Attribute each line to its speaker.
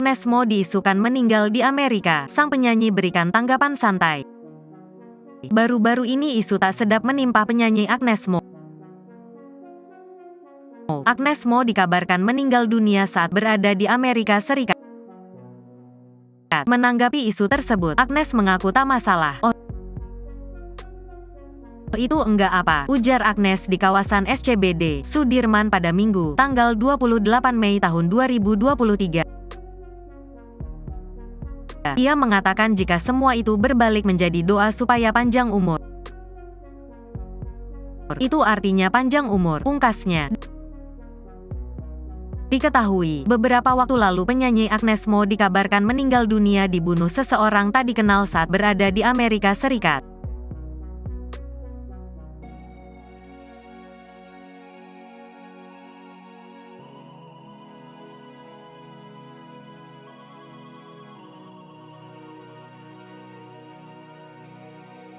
Speaker 1: Agnes Mo diisukan meninggal di Amerika. Sang penyanyi berikan tanggapan santai. Baru-baru ini isu tak sedap menimpa penyanyi Agnes Mo. Agnes Mo dikabarkan meninggal dunia saat berada di Amerika Serikat. Menanggapi isu tersebut, Agnes mengaku tak masalah. "Oh, itu enggak apa," ujar Agnes di kawasan SCBD, Sudirman pada Minggu, tanggal 28 Mei tahun 2023. Ia mengatakan jika semua itu berbalik menjadi doa supaya panjang umur. Itu artinya panjang umur, pungkasnya. Diketahui, beberapa waktu lalu penyanyi Agnes Mo dikabarkan meninggal dunia dibunuh seseorang tak dikenal saat berada di Amerika Serikat.